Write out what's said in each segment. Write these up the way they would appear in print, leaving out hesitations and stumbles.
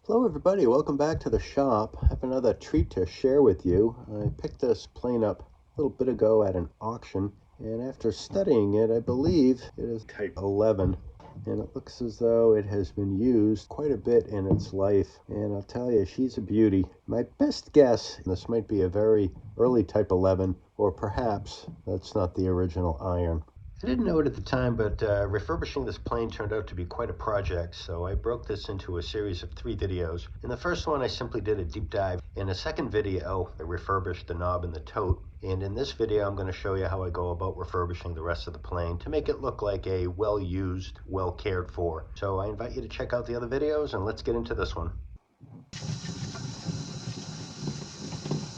Hello everybody, welcome back to the shop. I have another treat to share with you. I picked this plane up a little bit ago at an auction, and after studying it, I believe it is type 11, and it looks as though it has been used quite a bit in its life, and I'll tell you, she's a beauty. My best guess, this might be a very early type 11, or perhaps that's not the original iron. I didn't know it at the time, but refurbishing this plane turned out to be quite a project, so I broke this into a series of 3 videos. In the first one, I simply did a deep dive. In a second video, I refurbished the knob and the tote. And in this video, I'm going to show you how I go about refurbishing the rest of the plane to make it look like a well-used, well-cared for. So I invite you to check out the other videos, and let's get into this one.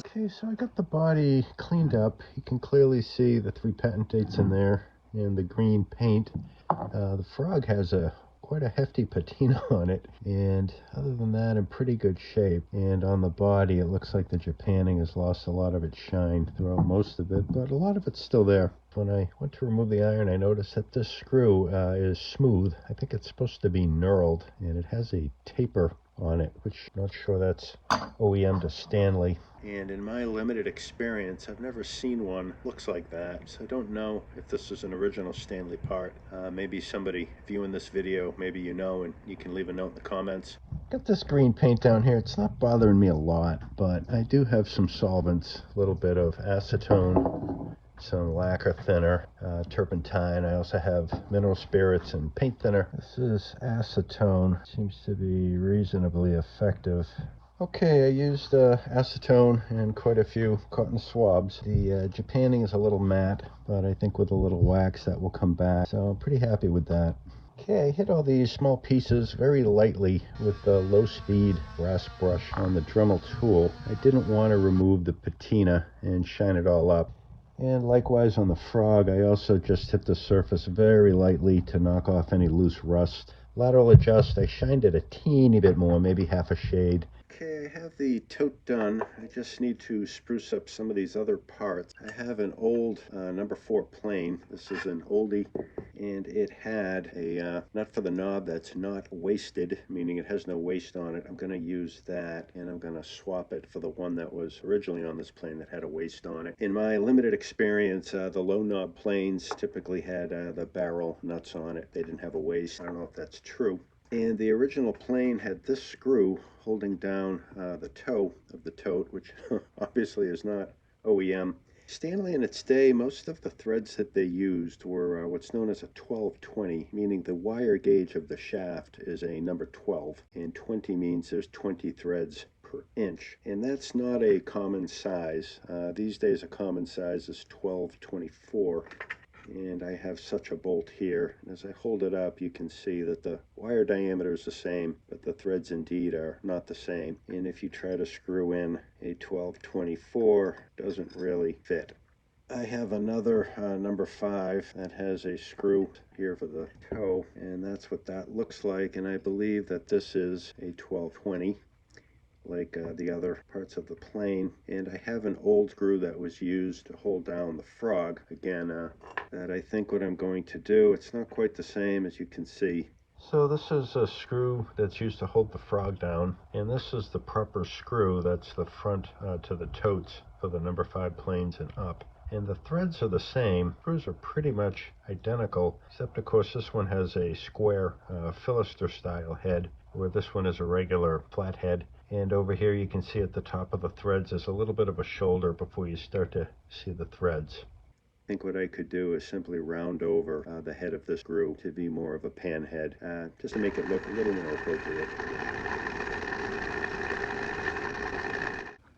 Okay, so I got the body cleaned up. You can clearly see the 3 patent dates in there and the green paint. The frog has quite a hefty patina on it, and other than that, in pretty good shape. And on the body, it looks like the Japanning has lost a lot of its shine throughout most of it, but a lot of it's still there. When I went to remove the iron, I noticed that this screw is smooth. I think it's supposed to be knurled, and it has a taper on it, which I'm not sure that's OEM to Stanley. And in my limited experience, I've never seen one looks like that, so I don't know if this is an original Stanley part. Maybe somebody viewing this video, maybe you know, and you can leave a note in the comments. Got this green paint down here. It's not bothering me a lot, but I do have some solvents, a little bit of acetone, some lacquer thinner, turpentine. I also have mineral spirits and paint thinner. This is acetone. Seems to be reasonably effective. Okay, I used acetone and quite a few cotton swabs. The Japanning is a little matte, but I think with a little wax that will come back. So I'm pretty happy with that. Okay, I hit all these small pieces very lightly with the low-speed brass brush on the Dremel tool. I didn't want to remove the patina and shine it all up. And likewise on the frog, I also just hit the surface very lightly to knock off any loose rust. Lateral adjust, I shined it a teeny bit more, maybe half a shade. Okay, I have the tote done. I just need to spruce up some of these other parts. I have an old number 4 plane. This is an oldie, and it had a nut for the knob that's not wasted, meaning it has no waste on it. I'm going to use that, and I'm going to swap it for the one that was originally on this plane that had a waste on it. In my limited experience, the low knob planes typically had the barrel nuts on it. They didn't have a waste. I don't know if that's true. And the original plane had this screw holding down the toe of the tote, which obviously is not OEM. Stanley in its day, most of the threads that they used were what's known as a 12-20, meaning the wire gauge of the shaft is a number 12, and 20 means there's 20 threads per inch. And that's not a common size. These days a common size is 12-24. And I have such a bolt here. As I hold it up, you can see that the wire diameter is the same, but the threads indeed are not the same. And if you try to screw in a 12-24, it doesn't really fit. I have another number 5 that has a screw here for the toe, and that's what that looks like. And I believe that this is a 12-20. Like the other parts of the plane. And I have an old screw that was used to hold down the frog. Again, that I think what I'm going to do, it's not quite the same as you can see. So this is a screw that's used to hold the frog down, and this is the proper screw that's the front to the totes for the number 5 planes and up. And the threads are the same. Screws are pretty much identical, except of course this one has a square Philister style head, where this one is a regular flat head. And over here you can see at the top of the threads there's a little bit of a shoulder before you start to see the threads. I think what I could do is simply round over the head of this screw to be more of a pan head, just to make it look a little more appropriate.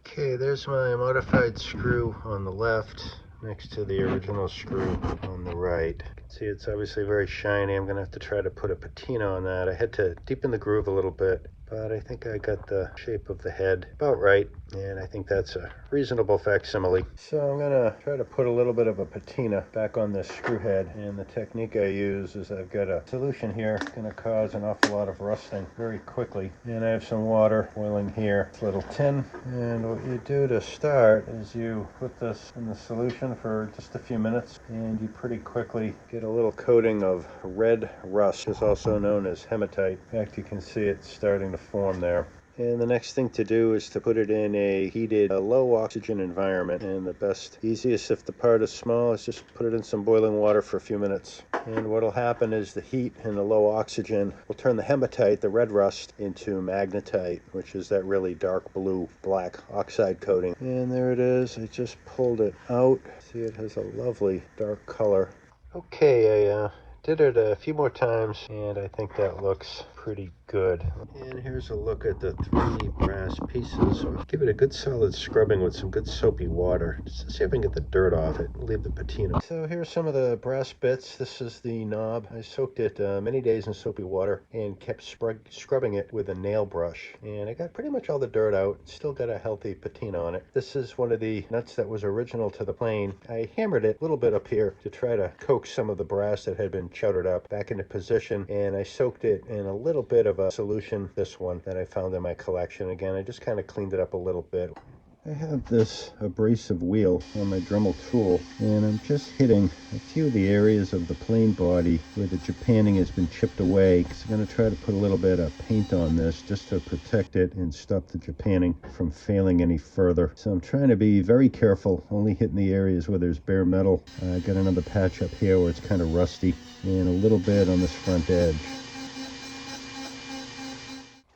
Okay, there's my modified screw on the left next to the original screw on the right. You can see it's obviously very shiny. I'm going to have to try to put a patina on that. I had to deepen the groove a little bit, but I think I got the shape of the head about right, and I think that's a reasonable facsimile. So I'm going to try to put a little bit of a patina back on this screw head, and the technique I use is I've got a solution here. It's going to cause an awful lot of rusting very quickly, and I have some water boiling here. This little tin, and what you do to start is you put this in the solution for just a few minutes, and you pretty quickly get Did a little coating of red rust, which is also known as hematite. In fact, you can see it starting to form there. And the next thing to do is to put it in a heated, low oxygen environment. And the best, easiest if the part is small, is just put it in some boiling water for a few minutes. And what will happen is the heat and the low oxygen will turn the hematite, the red rust, into magnetite, which is that really dark blue, black oxide coating. And there it is. I just pulled it out. See, it has a lovely dark color. Okay, I did it a few more times, and I think that looks pretty good. And here's a look at the 3 brass pieces. So I'll give it a good solid scrubbing with some good soapy water, just to see if I can get the dirt off it, leave the patina. So here's some of the brass bits. This is the knob. I soaked it many days in soapy water and kept scrubbing it with a nail brush. And I got pretty much all the dirt out. Still got a healthy patina on it. This is one of the nuts that was original to the plane. I hammered it a little bit up here to try to coax some of the brass that had been chowdered up back into position, and I soaked it in a little bit of a solution, this one that I found in my collection. Again, I just kind of cleaned it up a little bit. I have this abrasive wheel on my Dremel tool, and I'm just hitting a few of the areas of the plane body where the Japanning has been chipped away, because I'm going to try to put a little bit of paint on this just to protect it and stop the Japanning from failing any further. So I'm trying to be very careful, only hitting the areas where there's bare metal. I got another patch up here where it's kind of rusty, and a little bit on this front edge.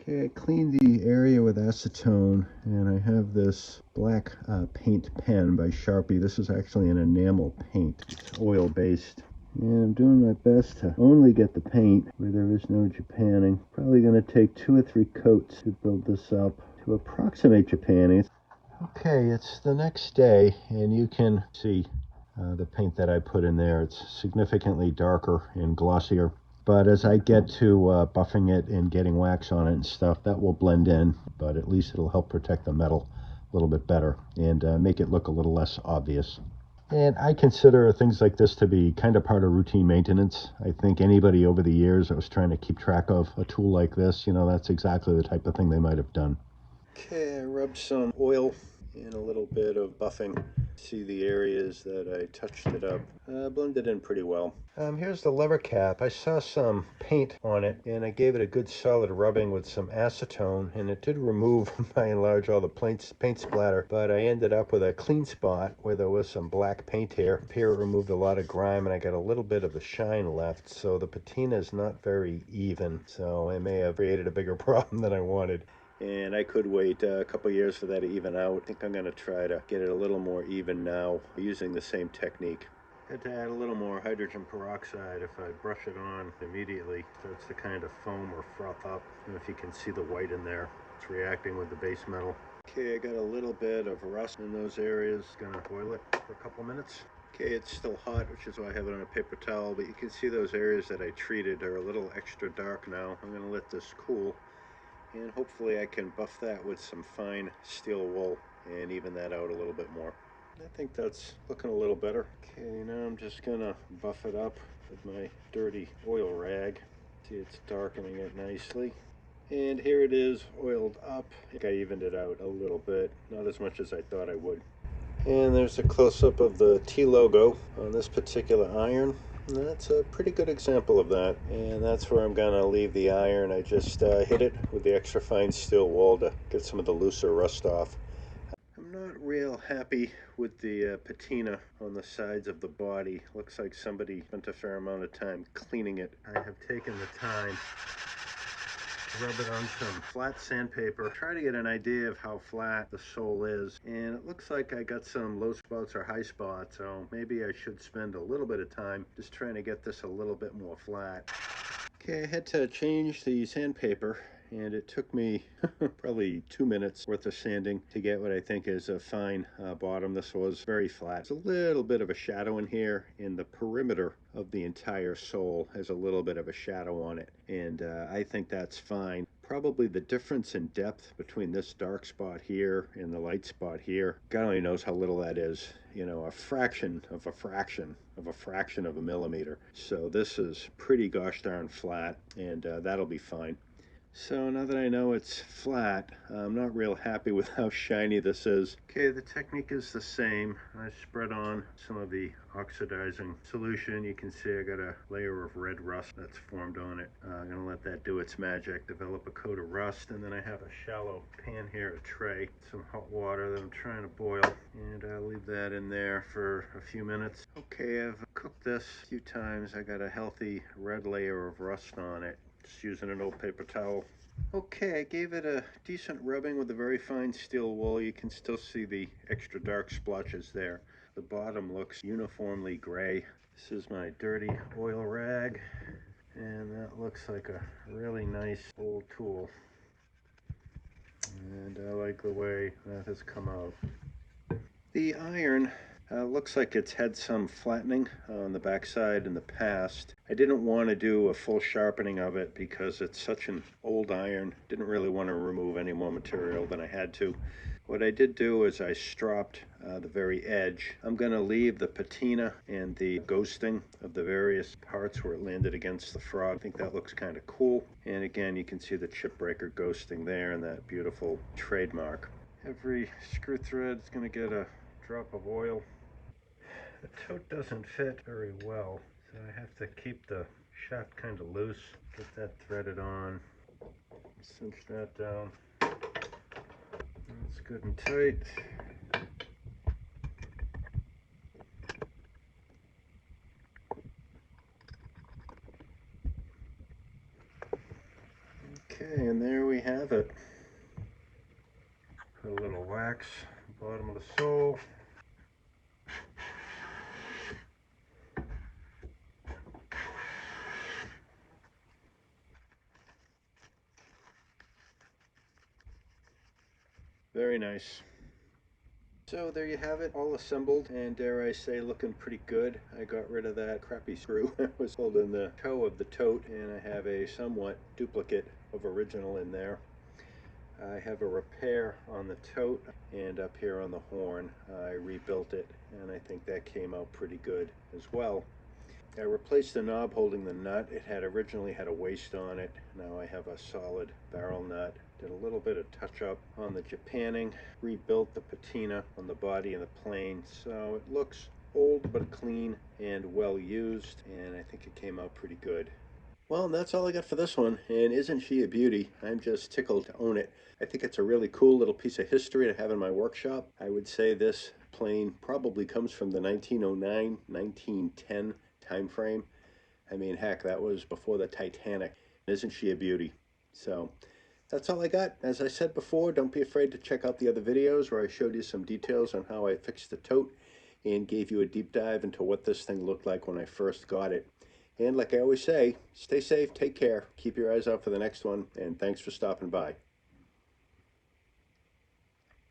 Okay, I cleaned the area with acetone, and I have this black paint pen by Sharpie. This is actually an enamel paint. It's oil-based. And I'm doing my best to only get the paint where there is no Japanning. Probably going to take 2 or 3 coats to build this up to approximate Japanning. Okay, it's the next day, and you can see the paint that I put in there. It's significantly darker and glossier. But as I get to buffing it and getting wax on it and stuff, that will blend in, but at least it'll help protect the metal a little bit better and make it look a little less obvious. And I consider things like this to be kind of part of routine maintenance. I think anybody over the years that was trying to keep track of a tool like this, that's exactly the type of thing they might have done. Okay, I rubbed some oil and a little bit of buffing. See the areas that I touched it up. Blended in pretty well. Here's the lever cap. I saw some paint on it, and I gave it a good solid rubbing with some acetone, and it did remove, by and large, all the paint splatter, but I ended up with a clean spot where there was some black paint here. Here it removed a lot of grime, and I got a little bit of the shine left, so the patina is not very even, so I may have created a bigger problem than I wanted. And I could wait a couple years for that to even out. I think I'm going to try to get it a little more even now using the same technique. I had to add a little more hydrogen peroxide. If I brush it on immediately, it starts to kind of foam or froth up. I don't know if you can see the white in there. It's reacting with the base metal. Okay, I got a little bit of rust in those areas. Gonna boil it for a couple minutes. Okay, it's still hot, which is why I have it on a paper towel, but you can see those areas that I treated are a little extra dark now. I'm gonna let this cool, and hopefully I can buff that with some fine steel wool and even that out a little bit more. I think that's looking a little better. Okay, now I'm just gonna buff it up with my dirty oil rag. See, it's darkening it nicely. And here it is, oiled up. I think I evened it out a little bit, not as much as I thought I would. And there's a close-up of the T logo on this particular iron. And that's a pretty good example of that. And that's where I'm gonna leave the iron. I just hit it with the extra fine steel wool to get some of the looser rust off. I'm not real happy with the patina on the sides of the body. Looks like somebody spent a fair amount of time cleaning it. I have taken the time to rub it on some flat sandpaper, try to get an idea of how flat the sole is, and it looks like I got some low spots or high spots, so maybe I should spend a little bit of time just trying to get this a little bit more flat. Okay, I had to change the sandpaper, and it took me probably 2 minutes worth of sanding to get what I think is a fine bottom. This was very flat. There's a little bit of a shadow in here, and the perimeter of the entire sole has a little bit of a shadow on it, and I think that's fine. Probably the difference in depth between this dark spot here and the light spot here, God only knows how little that is. A fraction of a fraction of a fraction of a millimeter. So this is pretty gosh darn flat, and that'll be fine. So now that I know it's flat, I'm not real happy with how shiny this is. Okay, the technique is the same. I spread on some of the oxidizing solution. You can see I got a layer of red rust that's formed on it. I'm gonna let that do its magic, develop a coat of rust, and then I have a shallow pan here, a tray, some hot water that I'm trying to boil, and I'll leave that in there for a few minutes. Okay, I've cooked this a few times. I got a healthy red layer of rust on it. Just using an old paper towel. Okay, I gave it a decent rubbing with a very fine steel wool. You can still see the extra dark splotches there. The bottom looks uniformly gray. This is my dirty oil rag, and that looks like a really nice old tool. And I like the way that has come out. The iron looks like it's had some flattening on the backside in the past. I didn't want to do a full sharpening of it because it's such an old iron. Didn't really want to remove any more material than I had to. What I did do is I stropped the very edge. I'm going to leave the patina and the ghosting of the various parts where it landed against the frog. I think that looks kind of cool. And again, you can see the chip breaker ghosting there and that beautiful trademark. Every screw thread is going to get a drop of oil. The tote doesn't fit very well, so I have to keep the shaft kind of loose, get that threaded on, cinch that down. That's good and tight. Okay, and there we have it. Put a little wax at the bottom of the sole. Very nice. So there you have it, all assembled, and dare I say looking pretty good. I got rid of that crappy screw that was holding the toe of the tote, and I have a somewhat duplicate of original in there. I have a repair on the tote, and up here on the horn I rebuilt it, and I think that came out pretty good as well. I replaced the knob holding the nut. It had originally had a waste on it. Now I have a solid barrel nut. Did a little bit of touch up on the Japanning, rebuilt the patina on the body and the plane, so it looks old but clean and well used, and I think it came out pretty good. Well, and that's all I got for this one, and isn't she a beauty? I'm just tickled to own it. I think it's a really cool little piece of history to have in my workshop. I would say this plane probably comes from the 1909, 1910 time frame. I mean, heck, that was before the Titanic. Isn't she a beauty? So that's all I got. As I said before, don't be afraid to check out the other videos where I showed you some details on how I fixed the tote and gave you a deep dive into what this thing looked like when I first got it. And like I always say, stay safe, take care, keep your eyes out for the next one, and thanks for stopping by.